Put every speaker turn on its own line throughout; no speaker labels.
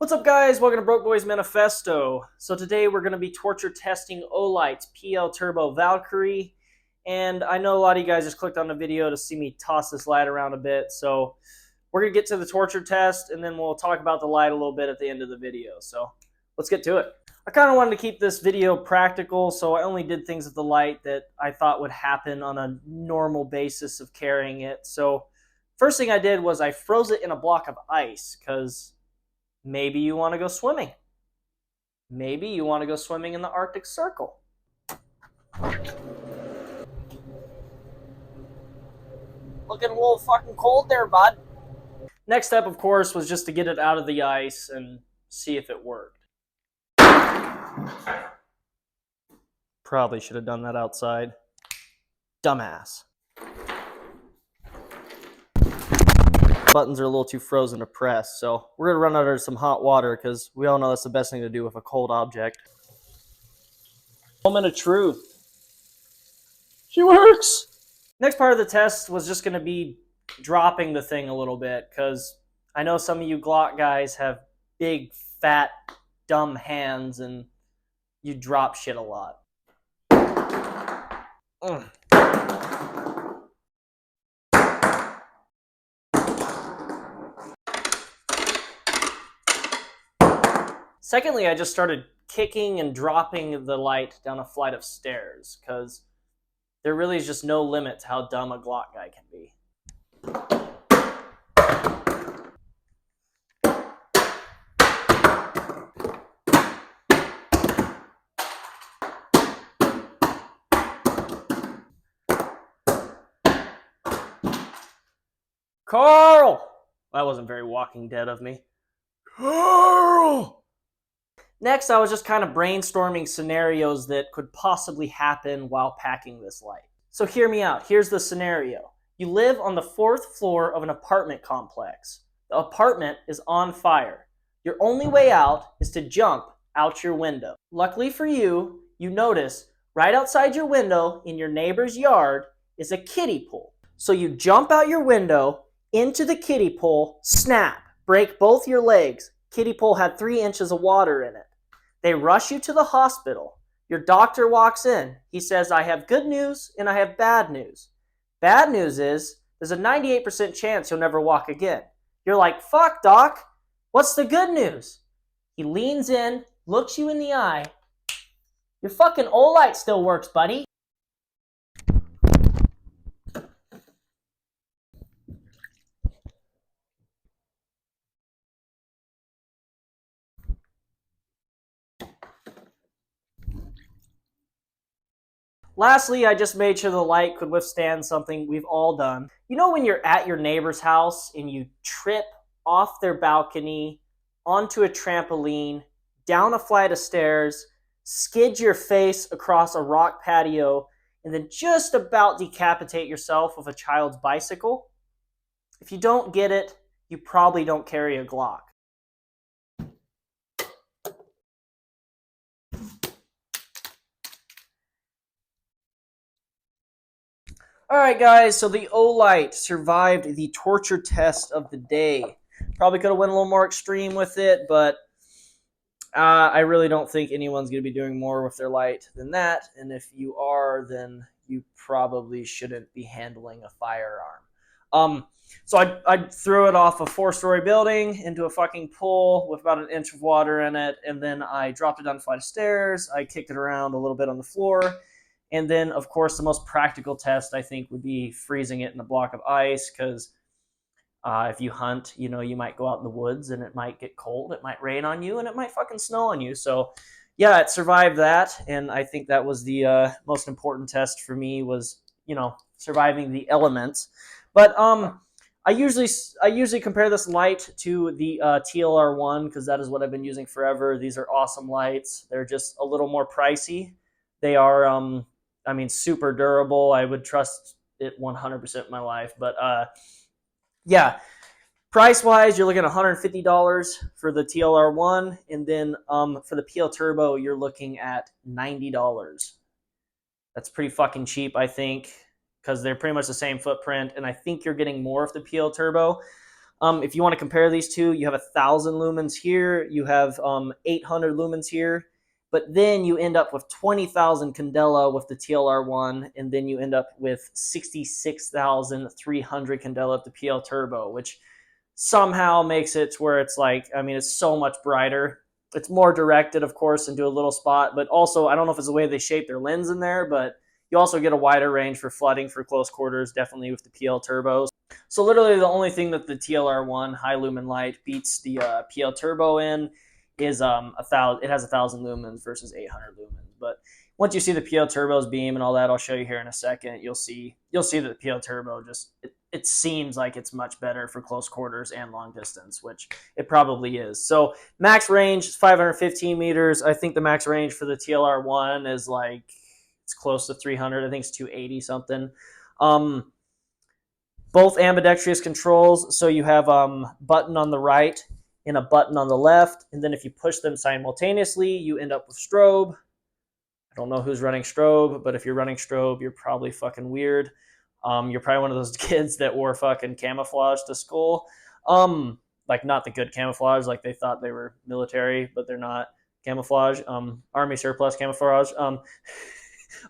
What's up, guys? Welcome to Broke Boys Manifesto. So today we're going to be torture testing Olight's PL Turbo Valkyrie. And I know a lot of you guys just clicked on the video to see me toss this light around a bit. So we're going to get to the torture test, and then we'll talk about the light a little bit at the end of the video. So let's get to it. I kind of wanted to keep this video practical, so I only did things with the light that I thought would happen on a normal basis of carrying it. So first thing I did was I froze it in a block of ice, because maybe you want to go swimming. Maybe you want to go swimming in the Arctic Circle. Looking a little fucking cold there, bud. Next step, of course, was just to get it out of the ice and see if it worked. Probably should have done that outside. Dumbass. Buttons are a little too frozen to press, so we're going to run under some hot water because we all know that's the best thing to do with a cold object. Moment of truth. She works! Next part of the test was just going to be dropping the thing a little bit, because I know some of you Glock guys have big, fat, dumb hands and you drop shit a lot. Secondly, I just started kicking and dropping the light down a flight of stairs, because there really is just no limit to how dumb a Glock guy can be. Carl! That wasn't very Walking Dead of me. Carl! Next, I was just kind of brainstorming scenarios that could possibly happen while packing this light. So hear me out. Here's the scenario. You live on the 4th floor of an apartment complex. The apartment is on fire. Your only way out is to jump out your window. Luckily for you, you notice right outside your window in your neighbor's yard is a kiddie pool. So you jump out your window into the kiddie pool, snap, break both your legs. Kiddie pool had 3 inches of water in it. They rush you to the hospital. Your doctor walks in. He says, I have good news and I have bad news. Bad news is there's a 98% chance you'll never walk again. You're like, fuck, doc. What's the good news? He leans in, looks you in the eye. Your fucking Olight still works, buddy. Lastly, I just made sure the light could withstand something we've all done. You know when you're at your neighbor's house and you trip off their balcony, onto a trampoline, down a flight of stairs, skid your face across a rock patio, and then just about decapitate yourself with a child's bicycle? If you don't get it, you probably don't carry a Glock. Alright guys, so the Olight survived the torture test of the day. Probably could have went a little more extreme with it, but I really don't think anyone's going to be doing more with their light than that, and if you are, then you probably shouldn't be handling a firearm. So I threw it off a 4-story building into a fucking pool with about 1 inch of water in it, and then I dropped it down a flight of stairs. I kicked it around a little bit on the floor. And then, of course, the most practical test, I think, would be freezing it in a block of ice, because if you hunt, you know, you might go out in the woods and it might get cold, it might rain on you, and it might fucking snow on you. So, yeah, it survived that, and I think that was the most important test for me was, you know, surviving the elements. But I usually compare this light to the TLR1, because that is what I've been using forever. These are awesome lights. They're just a little more pricey. They are... I mean, super durable. I would trust it 100% in my life. But yeah, price-wise, you're looking at $150 for the TLR1. And then for the PL Turbo, you're looking at $90. That's pretty fucking cheap, I think, because they're pretty much the same footprint. And I think you're getting more of the PL Turbo. If you want to compare these two, you have 1,000 lumens here, you have 800 lumens here, but then you end up with 20,000 candela with the TLR1, and then you end up with 66,300 candela at the PL Turbo, which somehow makes it to where it's like, I mean, it's so much brighter. It's more directed, of course, into a little spot, but also, I don't know if it's the way they shape their lens in there, but you also get a wider range for flooding for close quarters, definitely with the PL Turbos. So literally the only thing that the TLR1 high lumen light beats the PL Turbo in is it has 1,000 lumens versus 800 lumens. But once you see the PL Turbo's beam and all that, I'll show you here in a second. You'll see that the PL Turbo just it seems like it's much better for close quarters and long distance, which it probably is. So max range is 515 meters. I think the max range for the TLR1 is like it's close to 300. I think it's 280 something. Both ambidextrous controls, so you have button on the right and a button on the left, and then if you push them simultaneously, you end up with strobe. I don't know who's running strobe, but if you're running strobe, you're probably fucking weird. You're probably one of those kids that wore fucking camouflage to school. Like not the good camouflage, like they thought they were military, but they're not camouflage. Army surplus camouflage.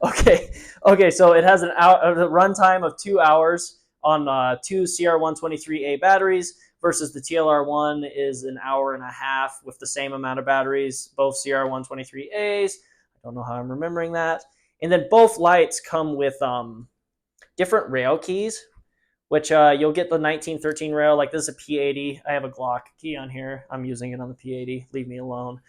Okay, so it has a runtime of 2 hours on two CR123A batteries versus the TLR1 is an hour and a half with the same amount of batteries, both CR123As. I don't know how I'm remembering that. And then both lights come with different rail keys, which you'll get the 1913 rail. Like this is a P80. I have a Glock key on here. I'm using it on the P80. Leave me alone.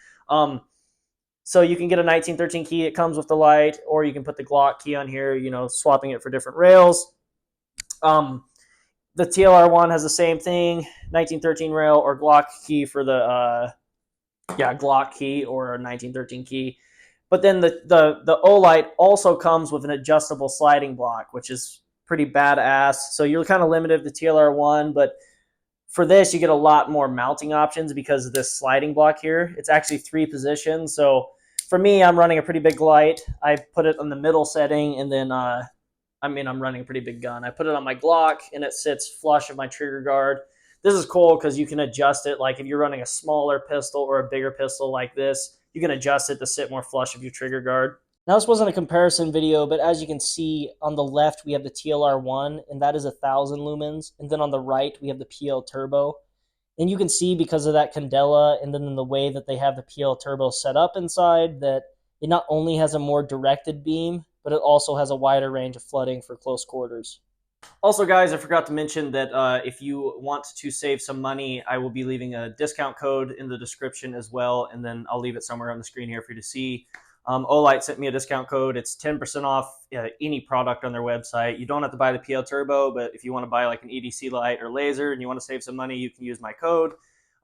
So you can get a 1913 key. It comes with the light, or you can put the Glock key on here, swapping it for different rails. The TLR1 has the same thing, 1913 rail or Glock key for the Glock key or a 1913 key. But then the Olight also comes with an adjustable sliding block, which is pretty badass. So you're kind of limited to TLR1, but for this you get a lot more mounting options because of this sliding block here. It's actually 3 positions. So for me, I'm running a pretty big light. I put it on the middle setting, and then I'm running a pretty big gun. I put it on my Glock, and it sits flush of my trigger guard. This is cool because you can adjust it. Like if you're running a smaller pistol or a bigger pistol like this, you can adjust it to sit more flush of your trigger guard. Now, this wasn't a comparison video, but as you can see, on the left, we have the TLR1, and that is 1,000 lumens. And then on the right, we have the PL Turbo. And you can see because of that candela and then in the way that they have the PL Turbo set up inside that it not only has a more directed beam, but it also has a wider range of flooding for close quarters. Also, guys, I forgot to mention that if you want to save some money, I will be leaving a discount code in the description as well, and then I'll leave it somewhere on the screen here for you to see. Olight sent me a discount code. It's 10% off any product on their website. You don't have to buy the PL Turbo, but if you want to buy like an EDC light or laser and you want to save some money, you can use my code.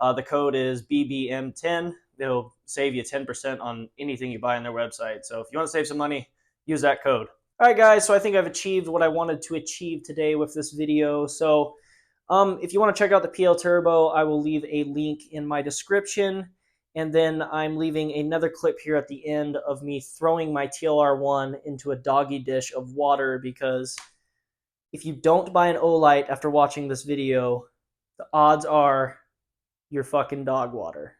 The code is BBM10. It'll save you 10% on anything you buy on their website. So if you want to save some money, use that code. All right, guys, so I think I've achieved what I wanted to achieve today with this video. So if you want to check out the PL Turbo, I will leave a link in my description. And then I'm leaving another clip here at the end of me throwing my TLR1 into a doggy dish of water, because if you don't buy an Olight after watching this video, the odds are you're fucking dog water.